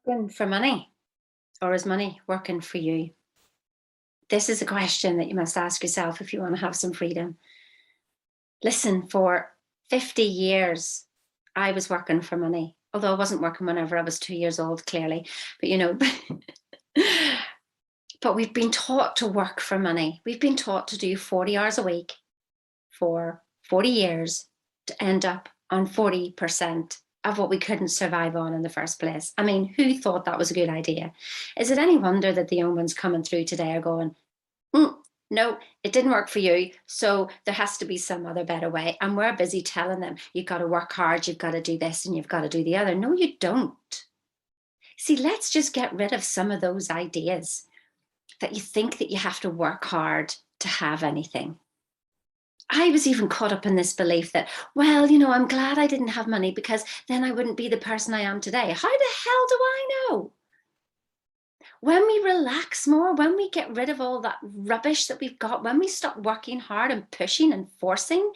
Working for money, or is money working for you? This is a question that you must ask yourself if you want to have some freedom. Listen, for 50 years, I was working for money, although I wasn't working whenever I was 2 years old, clearly. But but we've been taught to work for money. We've been taught to do 40 hours a week for 40 years to end up on 40% of what we couldn't survive on in the first place. I mean, who thought that was a good idea? Is it any wonder that the young ones coming through today are going, no, it didn't work for you. So there has to be some other better way. And we're busy telling them, you've got to work hard, you've got to do this, and you've got to do the other. No, you don't. See, let's just get rid of some of those ideas that you think that you have to work hard to have anything. I was even caught up in this belief that, well, I'm glad I didn't have money because then I wouldn't be the person I am today. How the hell do I know? When we relax more, when we get rid of all that rubbish that we've got, when we stop working hard and pushing and forcing,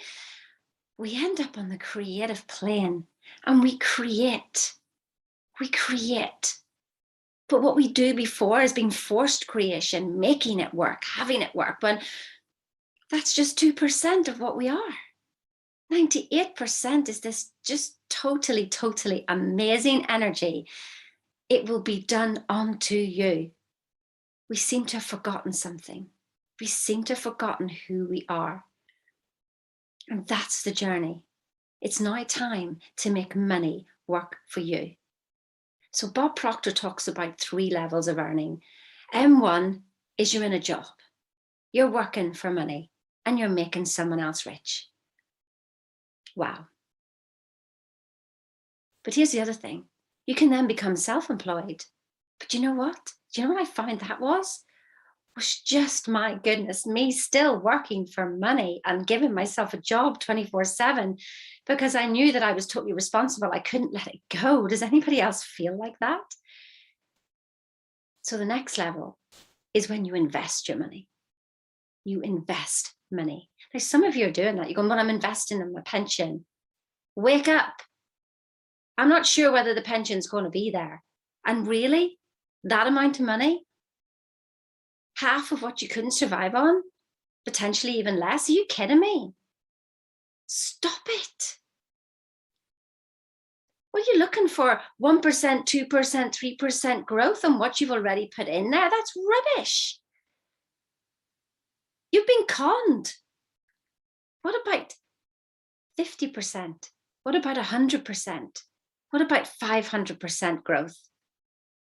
we end up on the creative plane and we create. We create. But what we do before is being forced creation, making it work, having it work, when that's just 2% of what we are. 98% is this just totally, totally amazing energy. It will be done onto you. We seem to have forgotten something. We seem to have forgotten who we are. And that's the journey. It's now time to make money work for you. So Bob Proctor talks about 3 levels of earning. M1 is you're in a job. You're working for money and you're making someone else rich. Wow. But here's the other thing. You can then become self-employed. But you know what? Do you know what I found that was just, my goodness, me still working for money and giving myself a job 24/7 because I knew that I was totally responsible. I couldn't let it go. Does anybody else feel like that? So the next level is when you invest your money. You invest money. Now, some of you are doing that. You're going, well, I'm investing in my pension. Wake up. I'm not sure whether the pension's going to be there. And really, that amount of money, half of what you couldn't survive on, potentially even less. Are you kidding me? Stop it. What are you looking for? 1%, 2%, 3% growth on what you've already put in there? That's rubbish. You've been conned. What about 50%? What about 100%? What about 500% growth?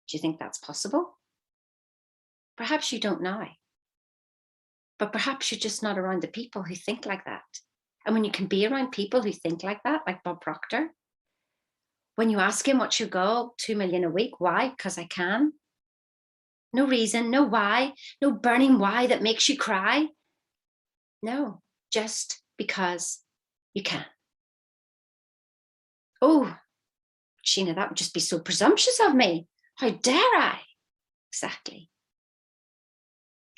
Do you think that's possible? Perhaps you don't now. But perhaps you're just not around the people who think like that. And when you can be around people who think like that, like Bob Proctor, when you ask him, what's your goal? 2 million a week. Why? Because I can. No reason, no why, no burning why that makes you cry. No, just because you can. Oh, Sheena, that would just be so presumptuous of me. How dare I? Exactly.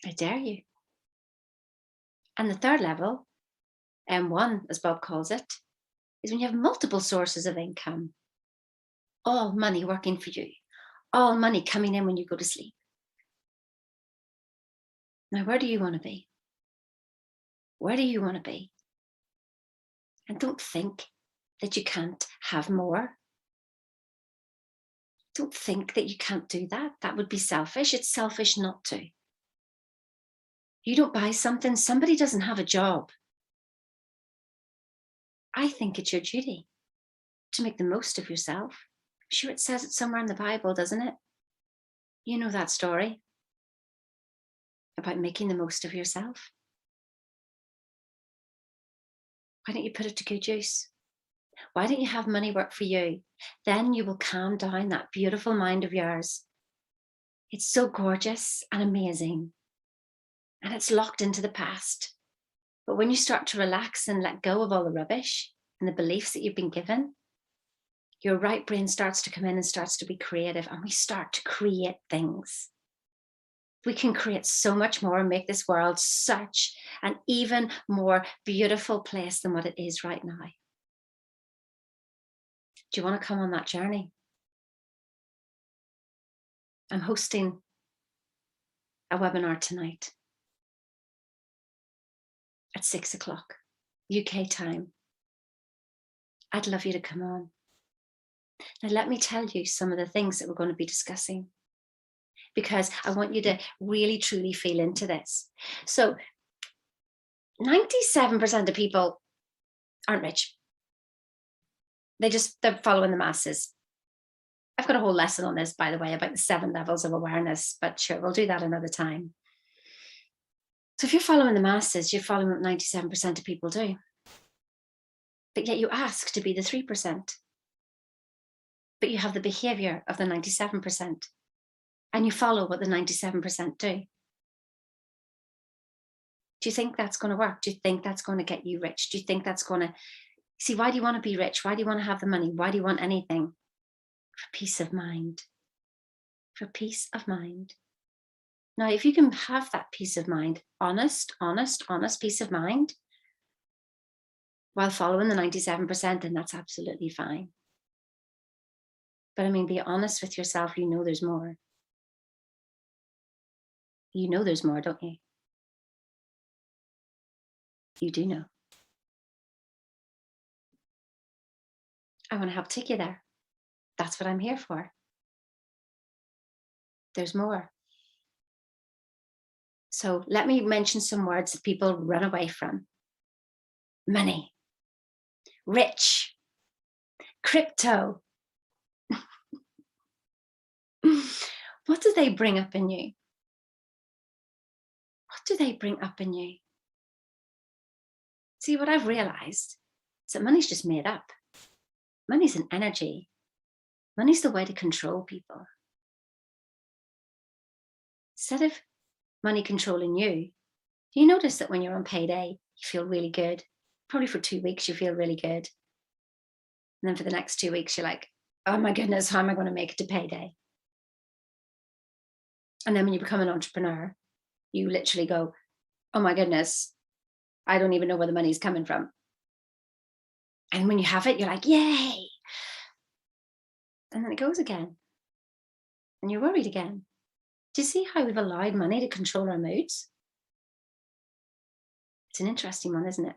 I dare you. And the third level, M1, as Bob calls it, is when you have multiple sources of income. All money working for you. All money coming in when you go to sleep. Now, where do you want to be? Where do you want to be? And don't think that you can't have more. Don't think that you can't do that. That would be selfish. It's selfish not to. You don't buy something, somebody doesn't have a job. I think it's your duty to make the most of yourself. I'm sure it says it somewhere in the Bible, doesn't it? You know that story about making the most of yourself. Why don't you put it to good use? Why don't you have money work for you? Then you will calm down that beautiful mind of yours. It's so gorgeous and amazing. And it's locked into the past. But when you start to relax and let go of all the rubbish and the beliefs that you've been given, your right brain starts to come in and starts to be creative, and we start to create things. We can create so much more and make this world such an even more beautiful place than what it is right now. Do you want to come on that journey? I'm hosting a webinar tonight at 6 o'clock UK time. I'd love you to come on. Now, let me tell you some of the things that we're going to be discussing, because I want you to really, truly feel into this. So 97% of people aren't rich. They're following the masses. I've got a whole lesson on this, by the way, about the 7 levels of awareness, but sure, we'll do that another time. So if you're following the masses, you're following what 97% of people do. But yet you ask to be the 3%. But you have the behavior of the 97%. And you follow what the 97% do. Do you think that's going to work? Do you think that's going to get you rich? Do you think that's going to... See, why do you want to be rich? Why do you want to have the money? Why do you want anything? For peace of mind. For peace of mind. Now, if you can have that peace of mind, honest peace of mind, while following the 97%, then that's absolutely fine. But I mean, be honest with yourself. You know there's more. You know there's more, don't you? You do know. I want to help take you there. That's what I'm here for. There's more. So let me mention some words that people run away from. Money, rich, crypto. What do they bring up in you? What do they bring up in you? See, what I've realized is that money's just made up. Money's an energy. Money's the way to control people. Instead of money controlling you, do you notice that when you're on payday, you feel really good? Probably for 2 weeks, you feel really good. And then for the next 2 weeks, you're like, oh my goodness, how am I going to make it to payday? And then when you become an entrepreneur, you literally go, oh my goodness, I don't even know where the money's coming from. And when you have it, you're like, yay. And then it goes again. And you're worried again. Do you see how we've allowed money to control our moods? It's an interesting one, isn't it?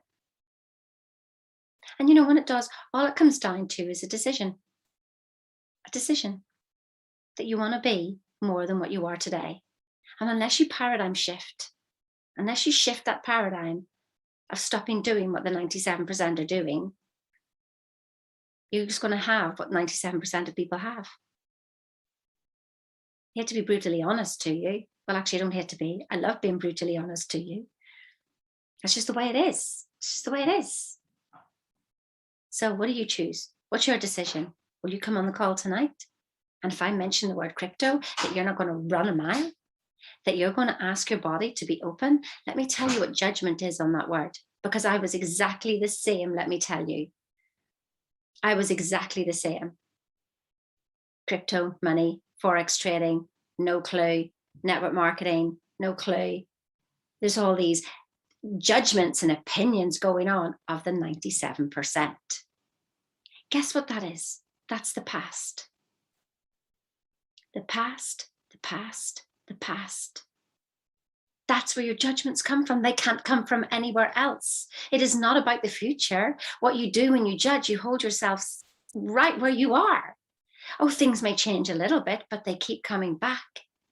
And you know, when it does, all it comes down to is a decision. A decision that you want to be more than what you are today. And unless you paradigm shift, unless you shift that paradigm of stopping doing what the 97% are doing, you're just going to have what 97% of people have. I hate to be brutally honest to you. Well, actually, I don't hate to be. I love being brutally honest to you. That's just the way it is. It's just the way it is. So what do you choose? What's your decision? Will you come on the call tonight? And if I mention the word crypto, that you're not going to run a mile, that you're going to ask your body to be open, let me tell you what judgment is on that word. Because I was exactly the same, let me tell you. I was exactly the same. Crypto, money, Forex trading, no clue. Network marketing, no clue. There's all these judgments and opinions going on of the 97%. Guess what that is? That's the past. The past, the past, the past. That's where your judgments come from. They can't come from anywhere else. It is not about the future. What you do when you judge, you hold yourself right where you are. Oh, things may change a little bit, but they keep coming back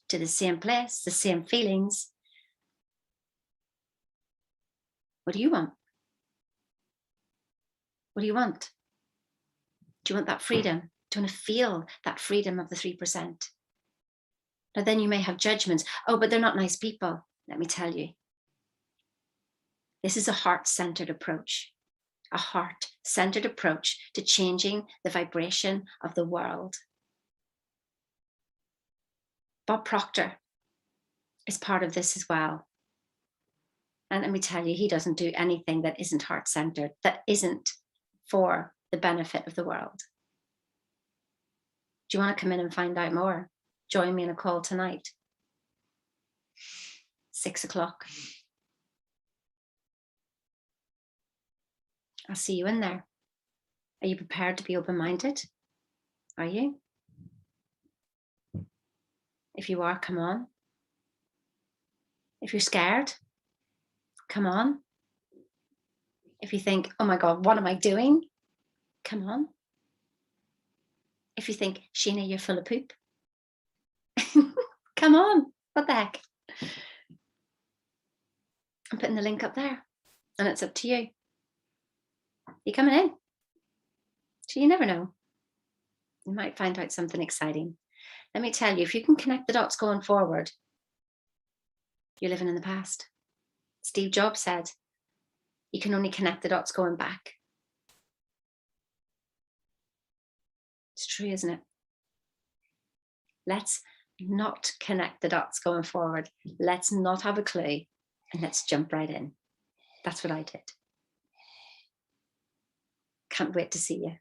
to the same place, the same feelings. What do you want? What do you want? Do you want that freedom? Do you want to feel that freedom of the 3%? Now then you may have judgments. Oh, but they're not nice people. Let me tell you. This is a heart-centered approach. A heart-centered approach to changing the vibration of the world. Bob Proctor is part of this as well. And let me tell you, he doesn't do anything that isn't heart-centered, that isn't for the benefit of the world. Do you want to come in and find out more? Join me in a call tonight. 6 o'clock. I'll see you in there. Are you prepared to be open-minded? Are you? If you are, come on. If you're scared, come on. If you think, oh my God, what am I doing? Come on. If you think, Sheena, you're full of poop, come on. What the heck? I'm putting the link up there and it's up to you. You coming in? So you never know. You might find out something exciting. Let me tell you, if you can connect the dots going forward, you're living in the past. Steve Jobs said, you can only connect the dots going back. It's true, isn't it? Let's not connect the dots going forward. Let's not have a clue and let's jump right in. That's what I did. Can't wait to see you.